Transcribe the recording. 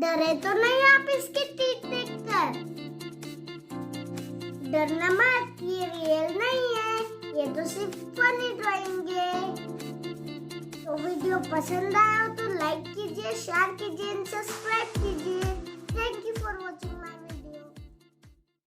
डरे तो नहीं आप इसके टीथ देखकर? डरना मत, ये रियल नहीं है, ये तो सिर्फ फनी ड्राइंग है। तो वीडियो पसंद आया हो तो लाइक कीजिए, शेयर कीजिए, सब्सक्राइब कीजिए।